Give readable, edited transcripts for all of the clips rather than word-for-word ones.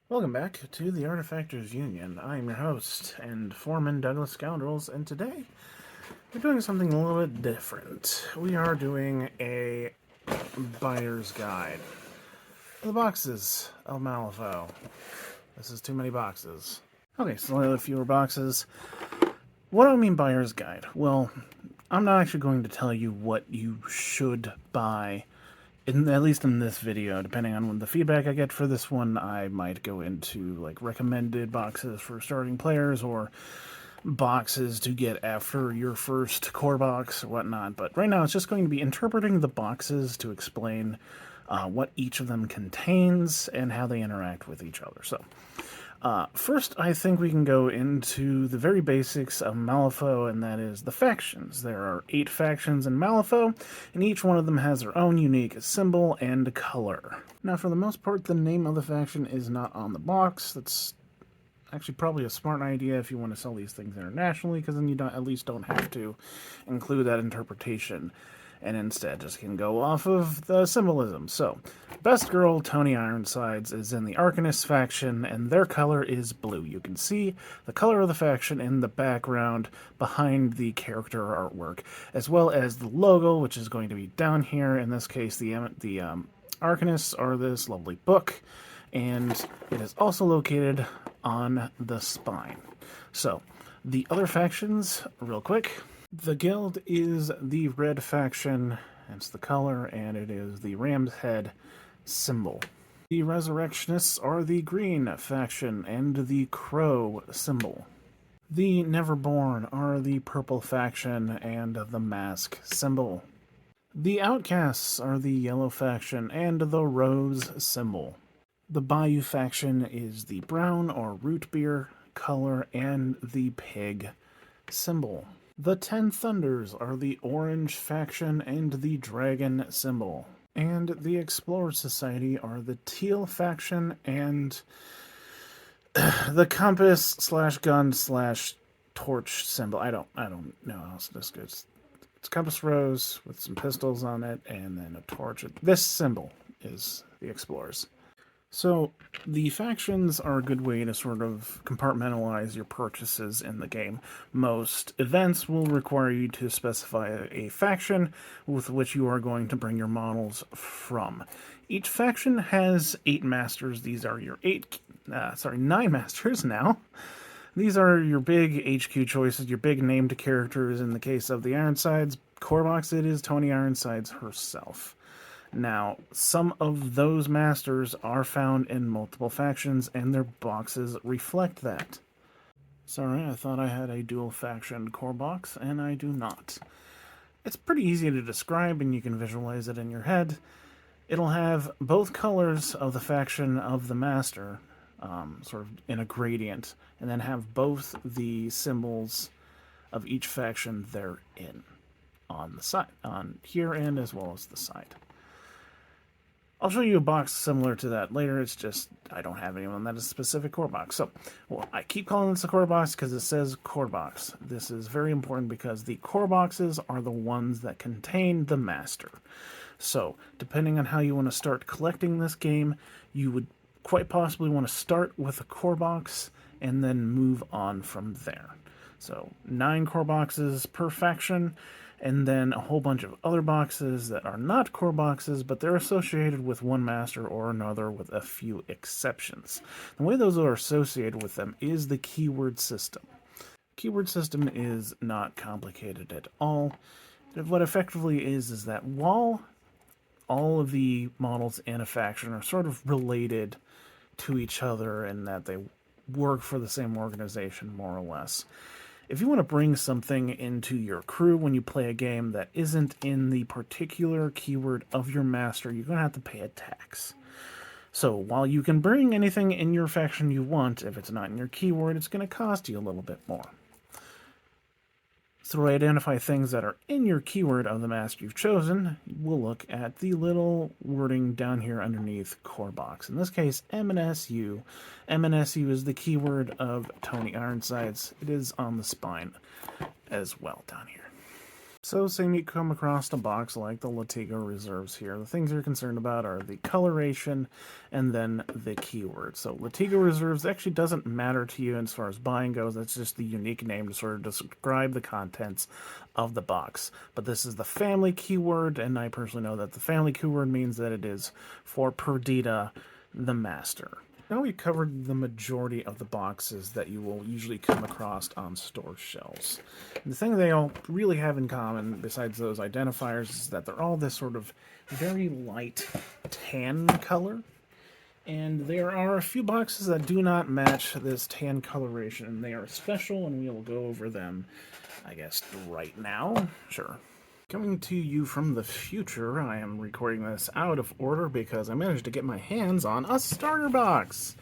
Welcome back to the Artefactors Union. I am your host and foreman, Douglas Scoundrels, and today we're doing something a little bit different. We are doing a buyer's guide for the boxes of Malifaux. This is too many boxes. Okay, so a little fewer boxes. What do I mean buyer's guide? Well, I'm not actually going to tell you what you should buy at least in this video. Depending on the feedback I get for this one, I might go into like recommended boxes for starting players or boxes to get after your first core box or whatnot. But right now it's just going to be interpreting the boxes to explain what each of them contains and how they interact with each other. So first, I think we can go into the very basics of Malifaux, and that is the factions. There are 8 factions in Malifaux, and each one of them has their own unique symbol and color. Now, for the most part, the name of the faction is not on the box. That's actually probably a smart idea if you want to sell these things internationally, because then you at least don't have to include that interpretation, and instead just can go off of the symbolism. So, best girl Tony Ironsides is in the Arcanist faction, and their color is blue. You can see the color of the faction in the background behind the character artwork, as well as the logo, which is going to be down here. In this case, the Arcanists are this lovely book, and it is also located on the spine. So, the other factions, real quick. The guild is the red faction, it's the color, and it is the ram's head symbol. The resurrectionists are the green faction and the crow symbol. The neverborn are the purple faction and the mask symbol. The outcasts are the yellow faction and the rose symbol. The bayou faction is the brown or root beer color and the pig symbol. The 10 Thunders are the orange faction and the dragon symbol. And the Explorer Society are the teal faction and the compass slash gun slash torch symbol. I don't know how else this goes. It's compass rose with some pistols on it and then a torch. This symbol is the Explorers. So, the factions are a good way to sort of compartmentalize your purchases in the game. Most events will require you to specify a faction with which you are going to bring your models from. Each faction has 8 masters. These are your 9 masters now. These are your big HQ choices, your big named characters. In the case of the Ironsides core box, it is Tony Ironsides herself. Now, some of those masters are found in multiple factions, and their boxes reflect that. Sorry, I thought I had a dual faction core box, and I do not. It's pretty easy to describe, and you can visualize it in your head. It'll have both colors of the faction of the master, sort of in a gradient, and then have both the symbols of each faction therein on the side, on here and as well as the side. I'll show you a box similar to that later. It's just I don't have anyone that is a specific core box. So, I keep calling this a core box because it says core box. This is very important because the core boxes are the ones that contain the master. So, depending on how you want to start collecting this game, you would quite possibly want to start with a core box and then move on from there. So, 9 core boxes per faction, and then a whole bunch of other boxes that are not core boxes, but they're associated with one master or another with a few exceptions. The way those are associated with them is the keyword system. Keyword system is not complicated at all. What effectively is that while all of the models in a faction are sort of related to each other and that they work for the same organization, more or less, if you want to bring something into your crew when you play a game that isn't in the particular keyword of your master, you're going to have to pay a tax. So while you can bring anything in your faction you want, if it's not in your keyword, it's going to cost you a little bit more. So to identify things that are in your keyword of the master you've chosen, we'll look at the little wording down here underneath core box. In this case, M&SU. M&SU is the keyword of Tony Ironsides. It is on the spine as well down here. So, same you come across a box like the Latigo Reserves here. The things you're concerned about are the coloration and then the keyword. So, Latigo Reserves actually doesn't matter to you as far as buying goes. That's just the unique name to sort of describe the contents of the box. But this is the family keyword, and I personally know that the family keyword means that it is for Perdita, the master. Now we covered the majority of the boxes that you will usually come across on store shelves. And the thing they all really have in common, besides those identifiers, is that they're all this sort of very light tan color. And there are a few boxes that do not match this tan coloration, and they are special, and we will go over them, I guess, right now. Sure. Coming to you from the future, I am recording this out of order because I managed to get my hands on a starter box.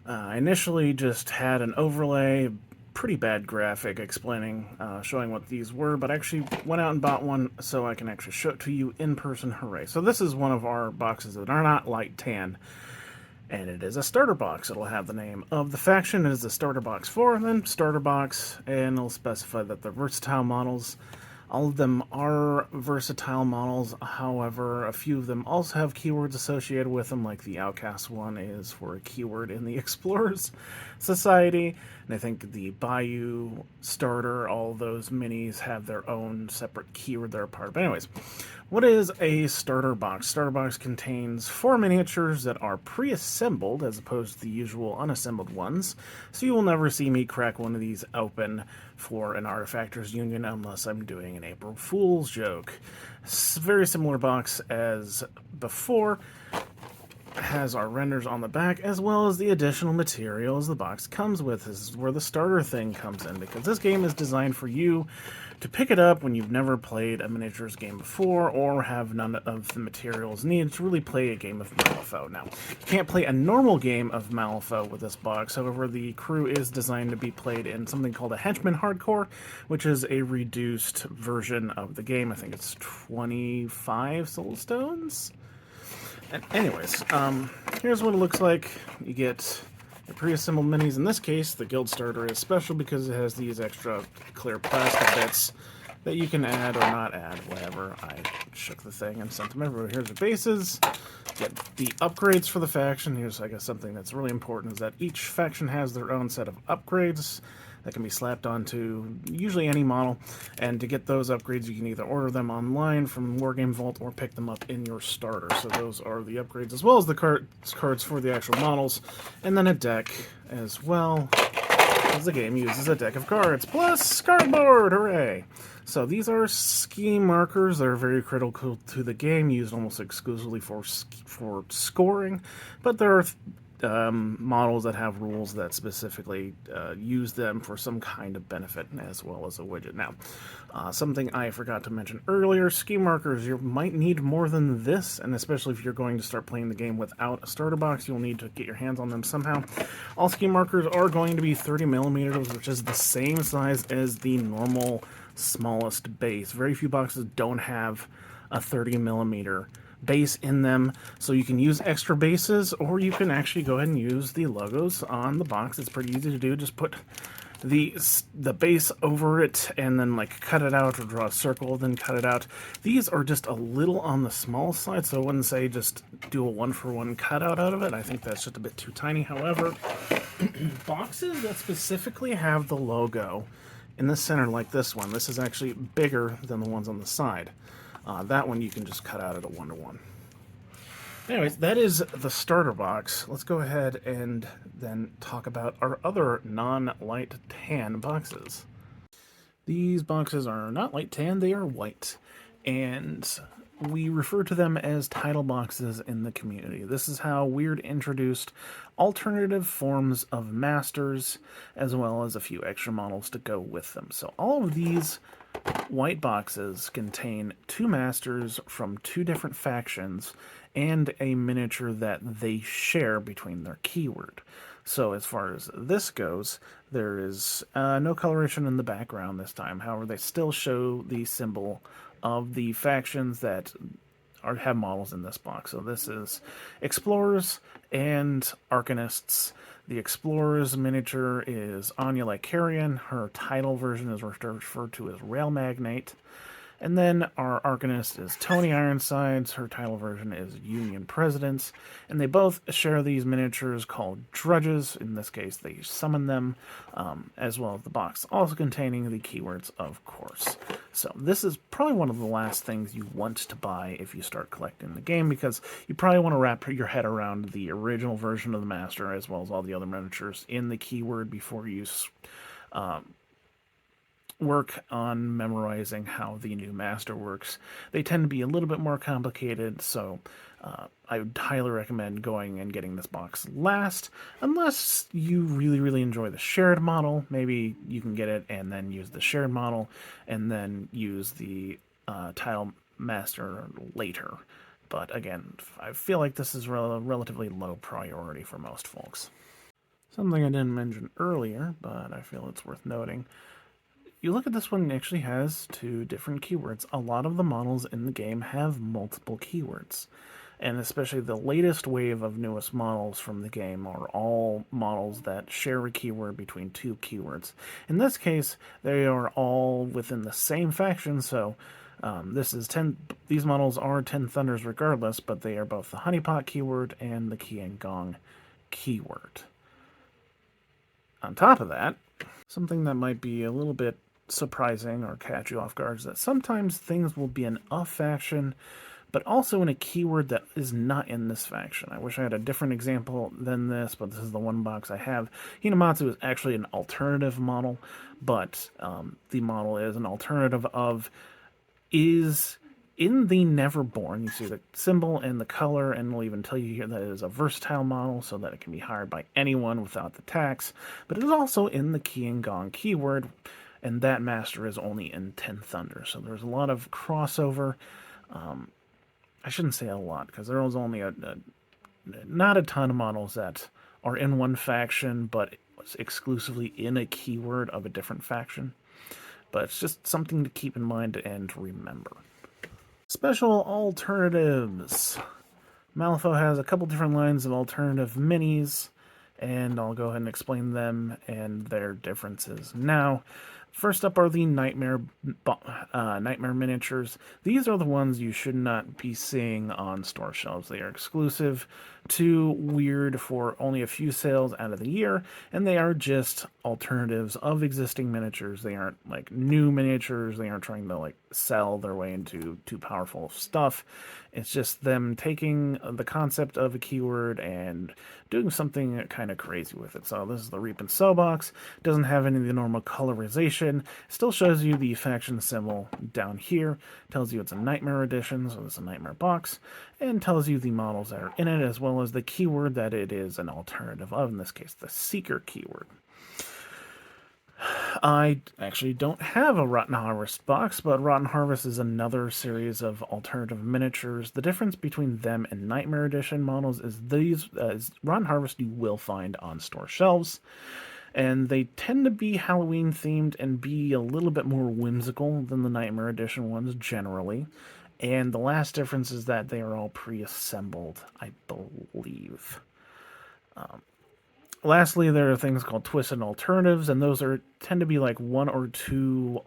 I initially just had an overlay, pretty bad graphic explaining, showing what these were, but I actually went out and bought one so I can actually show it to you in person. Hooray. So this is one of our boxes that are not light tan, and it is a starter box. It'll have the name of the faction, it is the starter box 4, and then starter box, and it'll specify that they're versatile models. All of them are versatile models, however, a few of them also have keywords associated with them, like the Outcast one is for a keyword in the Explorers Society, and I think the Bayou Starter, all those minis have their own separate keyword they're a part of. But anyways, what is a starter box? Starter box contains 4 miniatures that are pre-assembled as opposed to the usual unassembled ones, so you will never see me crack one of these open for an Artefactors Union unless I'm doing an April Fool's joke. Very similar box as before. Has our renders on the back as well as the additional materials the box comes with. This is where the starter thing comes in, because this game is designed for you to pick it up when you've never played a miniatures game before or have none of the materials needed to really play a game of Malifaux. Now, you can't play a normal game of Malifaux with this box, however the crew is designed to be played in something called a Henchman Hardcore, which is a reduced version of the game. I think it's 25 soul stones? And anyways, here's what it looks like. You get the pre-assembled minis. In this case, the guild starter is special because it has these extra clear plastic bits that you can add or not add, whatever. I shook the thing and sent them everywhere. Here's the bases. Get the upgrades for the faction. Here's, I guess, something that's really important is that each faction has their own set of upgrades that can be slapped onto usually any model, and to get those upgrades you can either order them online from Wargame Vault or pick them up in your starter. So those are the upgrades as well as the cards for the actual models, and then a deck as well, as the game uses a deck of cards plus cardboard. Hooray! So these are scheme markers that are very critical to the game, used almost exclusively for scoring, but there are models that have rules that specifically use them for some kind of benefit as well as a widget. Now, something I forgot to mention earlier, scheme markers, you might need more than this, and especially if you're going to start playing the game without a starter box, you'll need to get your hands on them somehow. All scheme markers are going to be 30 millimeters, which is the same size as the normal smallest base. Very few boxes don't have a 30 millimeter base in them, so you can use extra bases, or you can actually go ahead and use the logos on the box. It's pretty easy to do. Just put the base over it and then like cut it out, or draw a circle then cut it out. These are just a little on the small side, so I wouldn't say just do a one-for-one cutout out of it. I think that's just a bit too tiny. However, boxes that specifically have the logo in the center, like this one, this is actually bigger than the ones on the side. That one you can just cut out at a 1-to-1. Anyways, that is the starter box. Let's go ahead and then talk about our other non-light tan boxes. These boxes are not light tan, they are white. And we refer to them as title boxes in the community. This is how Weird introduced alternative forms of masters, as well as a few extra models to go with them. So all of these white boxes contain 2 masters from 2 different factions and a miniature that they share between their keyword. So as far as this goes, there is no coloration in the background this time. However, they still show the symbol of the factions that have models in this box. So this is Explorers and Arcanists. The Explorers miniature is Anya Lycarian. Her title version is referred to as Rail Magnate. And then our Arcanist is Tony Ironsides. Her title version is Union Presidents. And they both share these miniatures called Drudges. In this case, they summon them, as well as the box, also containing the keywords, of course. So this is probably one of the last things you want to buy if you start collecting the game, because you probably want to wrap your head around the original version of the Master, as well as all the other miniatures in the keyword before you work on memorizing how the new Master works. They tend to be a little bit more complicated, so I would highly recommend going and getting this box last, unless you really, really enjoy the shared model. Maybe you can get it and then use the shared model, and then use the Tile Master later. But again, I feel like this is a relatively low priority for most folks. Something I didn't mention earlier, but I feel it's worth noting. You look at this one, it actually has 2 different keywords. A lot of the models in the game have multiple keywords. And especially the latest wave of newest models from the game are all models that share a keyword between 2 keywords. In this case, they are all within the same faction, so these models are 10 Thunders regardless, but they are both the Honeypot keyword and the Qiangong keyword. On top of that, something that might be a little bit surprising or catch you off guard is that sometimes things will be in a faction, but also in a keyword that is not in this faction. I wish I had a different example than this, but this is the one box I have. Hinamatsu is actually an alternative model, but the model is an alternative of is in the Neverborn. You see the symbol and the color, and it'll even tell you here that it is a versatile model so that it can be hired by anyone without the tax, but it is also in the Qiangong keyword, and that Master is only in 10 Thunder. So there's a lot of crossover. I shouldn't say a lot, because there was only not a ton of models that are in one faction, but exclusively in a keyword of a different faction. But it's just something to keep in mind and remember. Special alternatives. Malifaux has a couple different lines of alternative minis, and I'll go ahead and explain them and their differences now. First up are the Nightmare miniatures. These are the ones you should not be seeing on store shelves. They are exclusive to Weird for only a few sales out of the year, and they are just alternatives of existing miniatures. They aren't like new miniatures. They aren't trying to like sell their way into too powerful stuff. It's just them taking the concept of a keyword and doing something kind of crazy with it. So this is the Reap and Sow box. Doesn't have any of the normal colorization. Still shows you the faction symbol down here. Tells you it's a Nightmare edition, so it's a Nightmare box. And tells you the models that are in it, as well as the keyword that it is an alternative of, in this case, the Seeker keyword. I actually don't have a Rotten Harvest box, but Rotten Harvest is another series of alternative miniatures. The difference between them and Nightmare Edition models is Rotten Harvest you will find on store shelves, and they tend to be Halloween themed and be a little bit more whimsical than the Nightmare Edition ones generally. And the last difference is that they are all pre-assembled, I believe. Lastly, there are things called Twisted Alternatives, and those tend to be like 1 or 2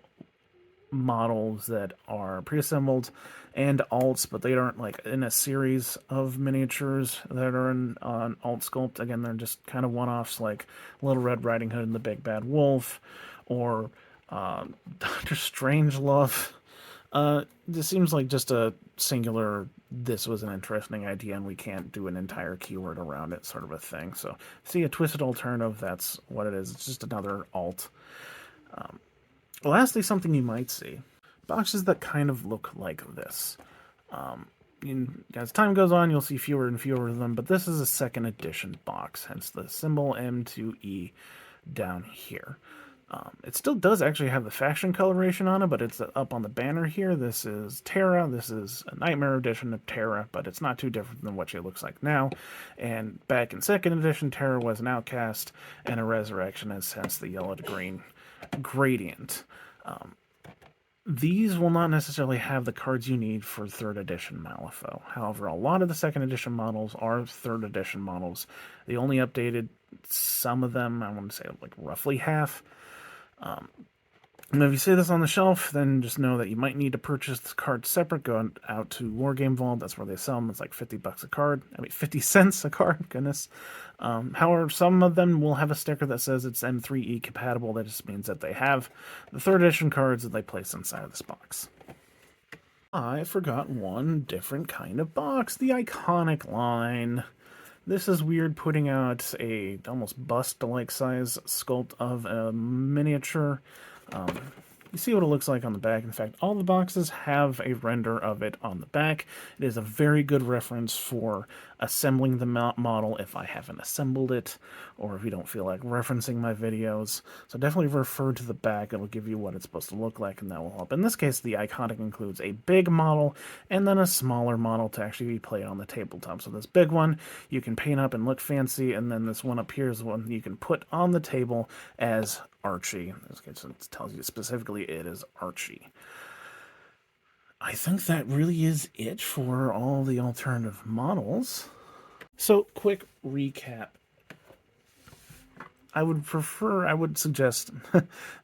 models that are pre-assembled and alts, but they aren't like in a series of miniatures that are on alt sculpt. Again, they're just kind of one-offs like Little Red Riding Hood and the Big Bad Wolf, or Dr. Strangelove. This seems like just a singular, this was an interesting idea and we can't do an entire keyword around it sort of a thing. So, see a Twisted Alternative, that's what it is. It's just another alt. Lastly, something you might see. Boxes that kind of look like this. As time goes on, you'll see fewer and fewer of them, but this is a 2nd edition box, hence the symbol M2E down here. It still does actually have the faction coloration on it, but it's up on the banner here. This is Terra. This is a Nightmare edition of Terra, but it's not too different than what she looks like now. And back in 2nd edition, Terra was an outcast and a resurrection, as hence the yellow to green gradient. These will not necessarily have the cards you need for 3rd edition Malifaux. However, a lot of the 2nd edition models are 3rd edition models. They only updated some of them, I want to say like roughly half. And if you see this on the shelf, then just know that you might need to purchase the cards separate. Go out to Wargame Vault. That's where they sell them. It's like $50 a card. 50 cents a card. Goodness. However, some of them will have a sticker that says it's M3E compatible. That just means that they have the 3rd edition cards that they place inside of this box. I forgot one different kind of box. The iconic line. This is weird, putting out a almost bust-like size sculpt of a miniature. You see what it looks like on the back. In fact, all the boxes have a render of it on the back. It is a very good reference for assembling the model if I haven't assembled it, or if you don't feel like referencing my videos. So definitely refer to the back. It'll give you what it's supposed to look like, and that will help. In this case, the iconic includes a big model and then a smaller model to actually be played on the tabletop. So this big one you can paint up and look fancy, and then this one up here is one you can put on the table as Archie. In this case, it tells you specifically it is Archie. I think that really is it for all the alternative models. So, quick recap. I would suggest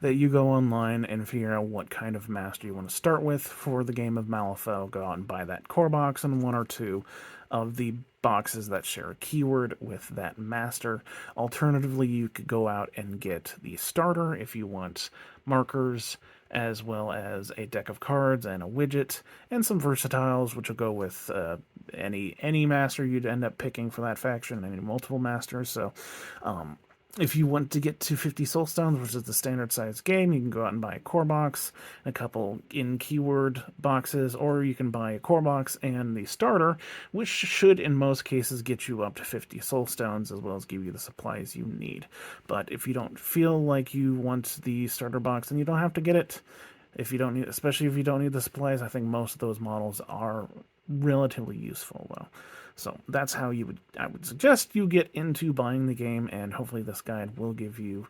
that you go online and figure out what kind of master you want to start with for the game of Malifaux. Go out and buy that core box and one or two of the boxes that share a keyword with that master. Alternatively, you could go out and get the starter if you want markers, as well as a deck of cards and a widget, and some versatiles, which will go with any master you'd end up picking for that faction, any multiple masters. So, if you want to get to 50 soul stones, which is the standard size game, you can go out and buy a core box, a couple in keyword boxes, or you can buy a core box and the starter, which should in most cases get you up to 50 soul stones, as well as give you the supplies you need. But if you don't feel like you want the starter box, then you don't have to get it. If you don't need, especially if you don't need the supplies, I think most of those models are relatively useful though. So that's how I would suggest you get into buying the game, and hopefully this guide will give you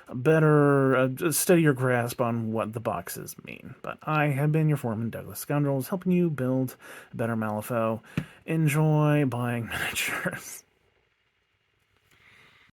a better, a steadier grasp on what the boxes mean. But I have been your foreman, Douglas Scoundrels, helping you build a better Malifaux. Enjoy buying miniatures.